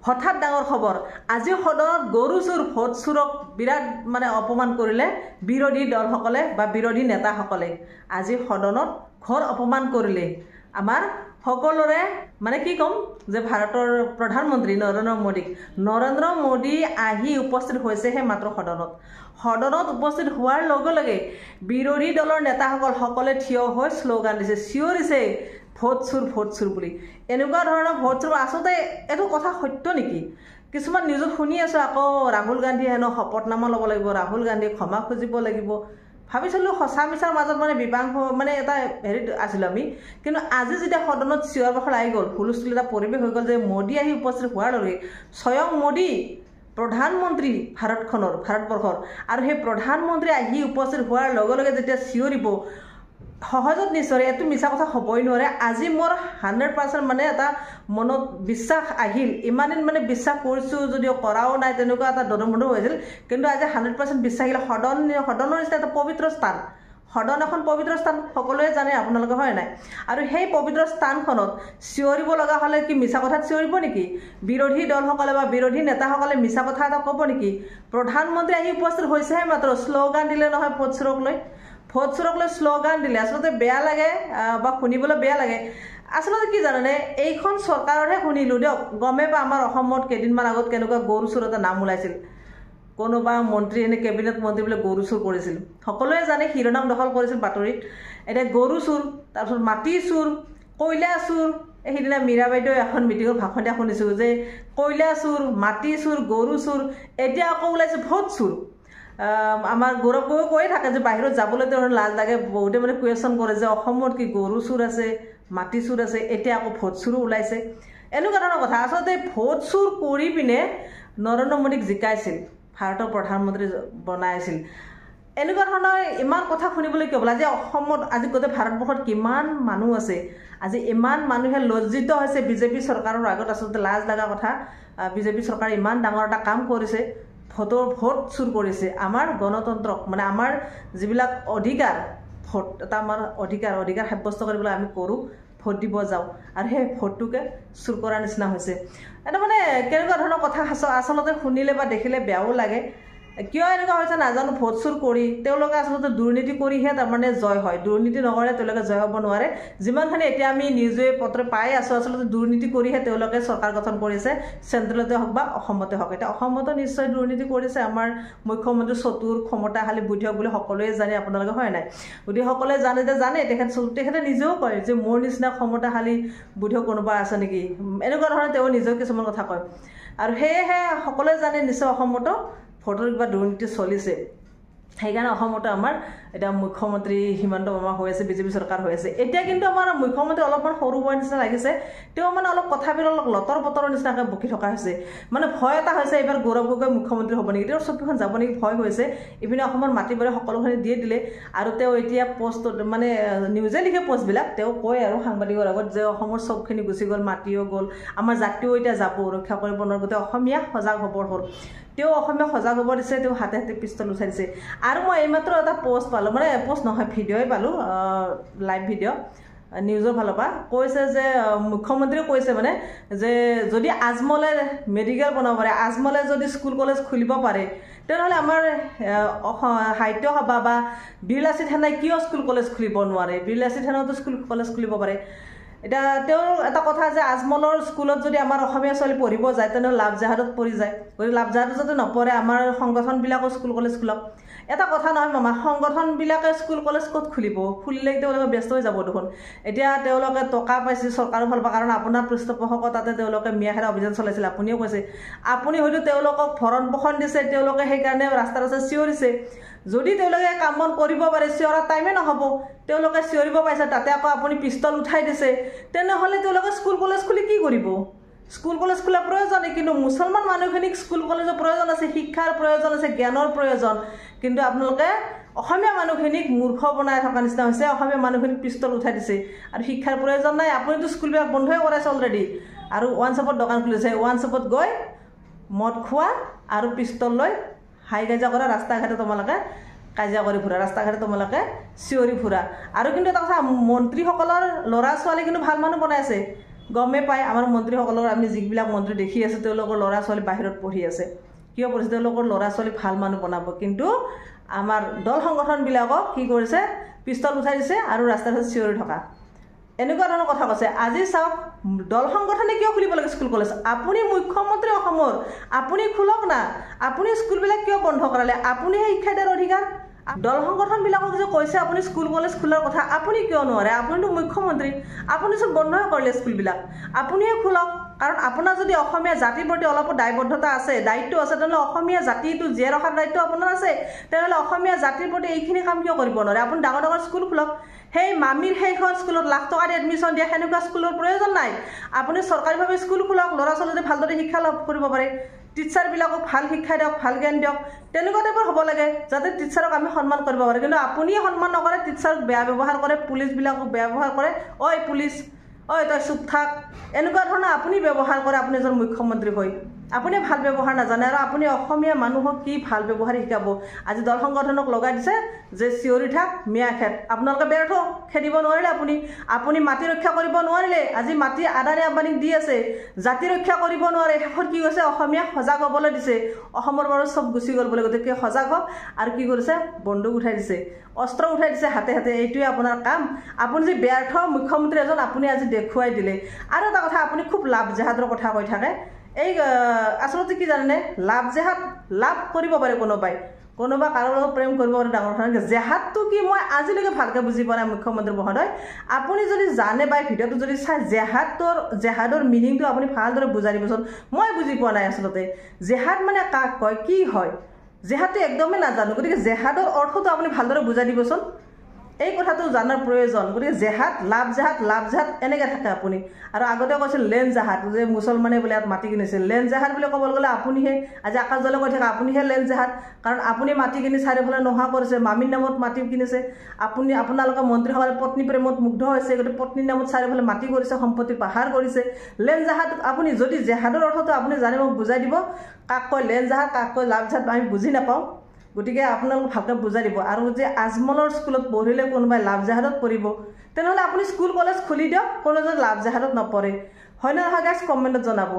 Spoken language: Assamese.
হঠাৎ ডাঙৰ খবৰ আজি সদনত গৰু চুৰ ভোট চুৰক বিৰাট মানে অপমান কৰিলে বিৰোধী দলসকলে বা বিৰোধী নেতাসকলে আজি সদনত ঘৰ অপমান কৰিলে আমাৰ সকলোৰে মানে কি ক'ম যে ভাৰতৰ প্ৰধানমন্ত্ৰী নৰেন্দ্ৰ মোদী আহি উপস্থিত হৈছেহে মাত্ৰ সদনত উপস্থিত হোৱাৰ লগে লগে বিৰোধী দলৰ নেতাসকল সকলে থিয় হৈ শ্লোগান দিছে চিঞৰিছে ভোট চুৰ বুলি এনেকুৱা ধৰণৰ ভোট চুৰ আচলতে এইটো কথা সত্য নেকি কিছুমান নিউজত শুনি আছো আকৌ ৰাহুল গান্ধী হেনো শপতনামা ল'ব লাগিব ৰাহুল গান্ধী ক্ষমা খুজিব লাগিব ভাবিছিলোঁ সঁচা মিছাৰ মাজত মানে বিবাংশ মানে এটা হেৰিত আছিলোঁ আমি কিন্তু আজি যেতিয়া সদনত চিঞৰ বাখৰ আহি গ'ল হুলস্থুল এটা পৰিৱেশ হৈ গ'ল যে মোদী আহি উপস্থিত হোৱাৰ লগে স্বয়ং মোদী প্ৰধানমন্ত্ৰী ভাৰতবৰ্ষৰ আৰু সেই প্ৰধানমন্ত্ৰী আহি উপস্থিত হোৱাৰ লগে লগে যেতিয়া চিঞৰিব সহজত নিশ্চয় এইটো মিছা কথা হ'বই নোৱাৰে আজি মোৰ 100% মানে এটা মনত বিশ্বাস আহিল ইমান দিন মানে বিশ্বাস কৰিছোঁ যদিও কৰাও নাই তেনেকুৱা এটা দৰমধ হৈছিল কিন্তু আজি 100% বিশ্বাস আহিল সদনৰ নিচিনা এটা পবিত্ৰ স্থান সদন এখন পবিত্ৰ স্থান সকলোৱে জানে আপোনালোকে হয় নাই আৰু সেই পবিত্ৰ স্থানখনত চিঞৰিব লগা হ'লে কি মিছা কথাত চিঞৰিব নেকি বিৰোধী দলসকলে বা বিৰোধী নেতাসকলে মিছা কথা এটা ক'ব নেকি প্ৰধানমন্ত্ৰী আহি উপস্থিত হৈছেহে মাত্ৰ শ্লোগান দিলে নহয় ভোট চুৰক লৈ শ্লোগান দিলে আচলতে বেয়া লাগে বা শুনিবলৈ বেয়া লাগে আচলতে কি জানেনে এইখন চৰকাৰৰহে শুনিলোঁ দিয়ক গমে বা আমাৰ অসমত কেইদিনমান আগত কেনেকুৱা গৰু চুৰ এটা নাম ওলাইছিল কোনোবা মন্ত্ৰী এনে কেবিনেট মন্ত্ৰী বোলে গৰু চুৰ কৰিছিল সকলোৱে জানে শিৰোনাম দখল কৰিছিল বাতৰিত এতিয়া গৰু চুৰ তাৰপিছত মাটি চুৰ কয়লা চুৰ সেইদিনা মীৰা বাইদেউ এখন মিটিঙত ভাষণ দিয়া শুনিছোঁ যে কয়লা চুৰ মাটি চুৰ গৰু চুৰ এতিয়া আকৌ ওলাইছে ভোট চুৰ আমাৰ গৌৰৱ গগৈ কৈয়ে থাকে যে বাহিৰত যাবলৈ তেওঁৰ লাজ লাগে বহুতে মানে কুৱেশ্যন কৰে যে অসমত কি গৰু চুৰ আছে মাটি চুৰ আছে এতিয়া আকৌ ভোট চুৰো ওলাইছে এনেকুৱা ধৰণৰ কথা আচলতে ভোট চুৰ কৰি পিনে নৰেন্দ্ৰ মোদীক জিকাইছিল ভাৰতৰ প্ৰধানমন্ত্ৰী বনাইছিল এনেকুৱা ধৰণৰ ইমান কথা শুনিবলৈ কিয় বোলে আজি অসমত আজি গোটেই ভাৰতবৰ্ষত কিমান মানুহ আছে আজি ইমান মানুহে লজ্জিত হৈছে বিজেপি চৰকাৰৰ আগত আচলতে লাজ লগা কথা বিজেপি চৰকাৰে ইমান ডাঙৰ এটা কাম কৰিছে ভোট চুৰ কৰিছে আমাৰ গণতন্ত্ৰক মানে আমাৰ যিবিলাক অধিকাৰ ভোট এটা আমাৰ অধিকাৰ সাব্যস্ত কৰিবলৈ আমি কৰোঁ ভোট দিব যাওঁ আৰু সেই ভোটটোকে চুৰ কৰাৰ নিচিনা হৈছে এটা মানে কেনেকুৱা ধৰণৰ কথা আচলতে শুনিলে বা দেখিলে বেয়াও লাগে কিয় এনেকুৱা হৈছে নাজানো ভোট চুৰ কৰি তেওঁলোকে আচলতে দুৰ্নীতি কৰিহে তাৰমানে জয় হয় দুৰ্নীতি নকৰে তেওঁলোকে জয় হ'ব নোৱাৰে যিমানখিনি এতিয়া আমি নিউজে পত্ৰে পাই আছোঁ আচলতে দুৰ্নীতি কৰিহে তেওঁলোকে চৰকাৰ গঠন কৰিছে চেণ্ট্ৰেলতে হওক বা অসমতে হওক এতিয়া অসমতো নিশ্চয় দুৰ্নীতি কৰিছে আমাৰ মুখ্যমন্ত্ৰী চতুৰ ক্ষমতাশালী বুদ্ধিয়ক বুলি সকলোৱে জানে আপোনালোকে হয় নাই গতিকে সকলোৱে জানে তেখেতে নিজেও কয় যে মোৰ নিচিনা ক্ষমতাশালী বুদ্ধিয়ক কোনোবা আছে নেকি এনেকুৱা ধৰণে তেওঁ নিজেও কিছুমান কথা কয় আৰু সেয়েহে সকলোৱে জানে নিশ্চয় অসমতো ভোটৰ কিবা দুৰ্নীতি চলিছে সেইকাৰণে অসমতো আমাৰ এতিয়া মুখ্যমন্ত্ৰী হিমন্ত মামা হৈ আছে বিজেপি চৰকাৰ হৈ আছে এতিয়া কিন্তু আমাৰ মুখ্যমন্ত্ৰী অলপমান সৰু হোৱাৰ নিচিনা লাগিছে তেওঁ মানে অলপ কথাবিলাক অলপ লতৰ বতৰৰ নিচিনাকৈ বকি থকা হৈছে মানে ভয় এটা হৈছে এইবাৰ গৌৰৱ গগৈ মুখ্যমন্ত্ৰী হ'ব নেকি তেওঁৰ চকীখন যাব নেকি ভয় হৈছে ইপিনে অসমৰ মাটি বাৰী সকলোখিনি দিয়ে দিলে আৰু তেওঁ এতিয়া পোষ্ট মানে নিউজে লিখে পোষ্টবিলাক তেওঁ কয় আৰু সাংবাদিকৰ আগত যে অসমৰ চবখিনি গুচি গ'ল মাটিও গ'ল আমাৰ জাতিও এতিয়া যাব ৰক্ষা কৰিব নোৱাৰে গোটেই অসমীয়া সজাগ হ'বৰ হ'ল তেওঁ অসমীয়া সজাগ হ'ব দিছে তেওঁ হাতে পিষ্টল উঠাই দিছে আৰু মই এইমাত্ৰ এটা পোষ্ট পালোঁ মানে পোষ্ট নহয় ভিডিঅ'ই পালোঁ লাইভ ভিডিঅ' নিউজৰ ফালৰ পৰা কৈছে যে মুখ্যমন্ত্ৰীয়ে কৈছে মানে যে যদি আজমলে মেডিকেল বনাব পাৰে আজমলে যদি স্কুল কলেজ খুলিব পাৰে তেনেহ'লে আমাৰ সাহিত্য সভা বা বীৰলাচিত সেনাই কিয় স্কুল কলেজ খুলিব নোৱাৰে বীৰলাচিত সেনাইতো স্কুল কলেজ খুলিব পাৰে এতিয়া তেওঁৰ এটা কথা যে আজমলৰ স্কুলত যদি আমাৰ অসমীয়া ছোৱালী পঢ়িব যায় তেনেহ'লে লাভজাহাদত পৰি যায় গতিকে লাভজাহাদত যদি নপৰে আমাৰ সংগঠনবিলাকো স্কুল কলেজ খোলক এটা কথা নহয় মামা সংগঠনবিলাকে স্কুল কলেজ ক'ত খুলিলে তেওঁলোকে ব্যস্ত হৈ যাব দেখোন এতিয়া তেওঁলোকে টকা পাইছে চৰকাৰৰ ফালৰ পৰা কাৰণ আপোনাৰ পৃষ্ঠপোষকতাতে তেওঁলোকে মিয়াখেৰা অভিযান চলাইছিল আপুনিও কৈছে আপুনি হয়তো তেওঁলোকক ভৰণ পোষণ দিছে তেওঁলোকে সেইকাৰণে ৰাস্তা চিঞৰিছে যদি তেওঁলোকে কাম বন কৰিব পাৰে চিঞৰা টাইমে নহ'ব তেওঁলোকে চিঞৰিব পাইছে তাতে আকৌ আপুনি পিষ্টল উঠাই দিছে তেনেহ'লে তেওঁলোকে স্কুল কলেজ খুলি কি কৰিব স্কুল কলেজ খোলা প্ৰয়োজন কিন্তু মুছলমান মানুহখিনিক স্কুল কলেজৰ প্ৰয়োজন আছে শিক্ষাৰ প্ৰয়োজন আছে জ্ঞানৰ প্ৰয়োজন কিন্তু আপোনালোকে অসমীয়া মানুহখিনিক মূৰ্খ বনাই থকা নিচিনা হৈছে অসমীয়া মানুহখিনিক পিষ্টল উঠাই দিছে আৰু শিক্ষাৰ প্ৰয়োজন নাই আপুনিতো স্কুলবিলাক বন্ধই কৰাইছে অলৰেডি আৰু ওৱান শ্বপত দোকান খুলিছে ওৱান শ্বপত গৈ মদ খোৱা আৰু পিষ্টল লৈ হাই কাজিয়া কৰা ৰাস্তা ঘাটে তোমালোকে কাজিয়া কৰি ফুৰা ৰাস্তা ঘাটে তোমালোকে চিঞৰি ফুৰা আৰু কিন্তু এটা কথা মন্ত্ৰীসকলৰ ল'ৰা ছোৱালী কিন্তু ভাল মানুহ বনাই আছে গমে পায় আমাৰ মন্ত্ৰীসকলৰ আমি যিবিলাক মন্ত্ৰী দেখি আছোঁ তেওঁলোকৰ ল'ৰা ছোৱালী বাহিৰত পঢ়ি আছে কিয় পঢ়িছে তেওঁলোকৰ ল'ৰা ছোৱালী ভাল মানুহ বনাব কিন্তু আমাৰ দল সংগঠনবিলাকক কি কৰিছে পিষ্টল উঠাই দিছে আৰু ৰাস্তাত চিঞৰি থকা এনেকুৱা ধৰণৰ কথা কৈছে আজি চাওক দল সংগঠনে কিয় খুলিব লাগে স্কুল কলেজ আপুনি মুখ্যমন্ত্ৰী অসমৰ আপুনি খোলক না আপুনি স্কুলবিলাক কিয় বন্ধ কৰালে আপুনিহে শিক্ষা দিয়াৰ অধিকাৰ দল সংগঠনবিলাকক যে কৈছে আপুনি স্কুল কলেজ খোলাৰ কথা আপুনি কিয় নোৱাৰে আপুনিতো মুখ্যমন্ত্ৰী আপুনি চোন বন্ধই কৰিলে স্কুলবিলাক আপুনিহে খোলক কাৰণ আপোনাৰ যদি অসমীয়া জাতিৰ প্ৰতি অলপ দায়বদ্ধতা আছে দায়িত্ব আছে তেনেহ'লে অসমীয়া জাতিটো জীয়াই ৰখাৰ দায়িত্ব আপোনাৰ আছে তেনেহ'লে অসমীয়া জাতিৰ প্ৰতি এইখিনি কাম কিয় কৰিব নোৱাৰে আপুনি ডাঙৰ ডাঙৰ স্কুল খোলক সেই মামীৰ সেইখন স্কুলত লাখ টকা দি এডমিশ্যন দিয়া সেনেকুৱা স্কুলৰ প্ৰয়োজন নাই আপুনি চৰকাৰীভাৱে স্কুল খোলক ল'ৰা ছোৱালীয়ে ভালদৰে শিক্ষা লাভ কৰিব পাৰে টিচাৰবিলাকক ভাল শিক্ষা দিয়ক ভাল জ্ঞান দিয়ক তেনেকুৱা টাইপৰ হ'ব লাগে যাতে টিচাৰক আমি সন্মান কৰিব পাৰোঁ কিন্তু আপুনিয়ে সন্মান নকৰে টিচাৰক বেয়া ব্যৱহাৰ কৰে পুলিচবিলাকক বেয়া ব্যৱহাৰ কৰে ঐ পুলিচ ঐ তই চুপ থাক এনেকুৱা ধৰণৰ আপুনি ব্যৱহাৰ কৰে আপুনি এজন মুখ্যমন্ত্ৰী হৈ আপুনি ভাল ব্যৱহাৰ নাজানে আৰু আপুনি অসমীয়া মানুহক কি ভাল ব্যৱহাৰ শিকাব আজি দল সংগঠনক লগাই দিছে যে চিঞৰি থাক মিয়া খেত আপোনালোকে ব্যৰ্থ খেদিব নোৱাৰিলে আপুনি মাটি ৰক্ষা কৰিব নোৱাৰিলে আজি মাটি আদানী আম্বানীক দি আছে জাতি ৰক্ষা কৰিব নোৱাৰে শেষত কি কৈছে অসমীয়াক সজাগ হ'বলৈ দিছে অসমৰ বাৰু চব গুচি গ'ল বোলে গতিকে সজাগ হওক আৰু কি কৰিছে বন্দুক উঠাই দিছে অস্ত্ৰ উঠাই দিছে হাতে হাতে এইটোৱে আপোনাৰ কাম আপুনি যে ব্যৰ্থ মুখ্যমন্ত্ৰী এজন আপুনি আজি দেখুৱাই দিলে আৰু এটা কথা আপুনি খুব লাভ জেহাদৰ কথা কৈ থাকে এই আচলতে কি জানেনে লাভ জেহাদ লাভ কৰিব পাৰে কোনোবা কাৰোৰ লগত প্ৰেম কৰিব পাৰে ডাঙৰ কথা জেহাদটো কি মই আজিলৈকে ভালকৈ বুজি পোৱা নাই মুখ্যমন্ত্ৰী মহোদয় আপুনি যদি জানে বা ভিডিঅ'টো যদি চাই জেহাদৰ মিনিংটো আপুনি ভালদৰে বুজাই দিবচোন মই বুজি পোৱা নাই আচলতে জেহাদ মানে কাক কয় কি হয় জেহাদটো একদমেই নাজানো গতিকে জেহাদৰ অৰ্থটো আপুনি ভালদৰে বুজাই দিবচোন এই কথাটো জানাৰ প্ৰয়োজন গতিকে জেহাদ লাভ জেহাদ এনেকৈ থাকে আপুনি আৰু আগতে কৈছিল লেন জাহাদ যে মুছলমানে বোলে ইয়াত মাটি কিনিছিল লেন জাহাদ বুলি ক'বলৈ গ'লে আপুনিহে আজি আকাশ জলে কৈ থাকে আপুনিহে লেন জাহাদ কাৰণ আপুনি মাটি কিনি চাৰিওফালে নোহোৱা কৰিছে মামীৰ নামত মাটি কিনিছে আপোনালোকৰ মন্ত্ৰীসকলে পত্নী প্ৰেমত মুগ্ধ হৈছে গতিকে পত্নীৰ নামত চাৰিওফালে মাটি কৰিছে সম্পত্তি পাহাৰ কৰিছে লেন জাহাদ আপুনি যদি জেহাদৰ অৰ্থটো আপুনি জানে মোক বুজাই দিব কাক কয় লেন জাহাদ কাক কয় লাভ জাহাদ আমি বুজি নাপাওঁ গতিকে আপোনালোক ভালকৈ বুজাই দিব আৰু যে আজমলৰ স্কুলত পঢ়িলে কোনোবাই লাভ জাহাদত পঢ়িব তেনেহ'লে আপুনি স্কুল কলেজ খুলি দিয়ক কোনো যদি লাভ জাহাদত নপঢ়ে হয় নে নহয় গাইজ কমেণ্টত জনাব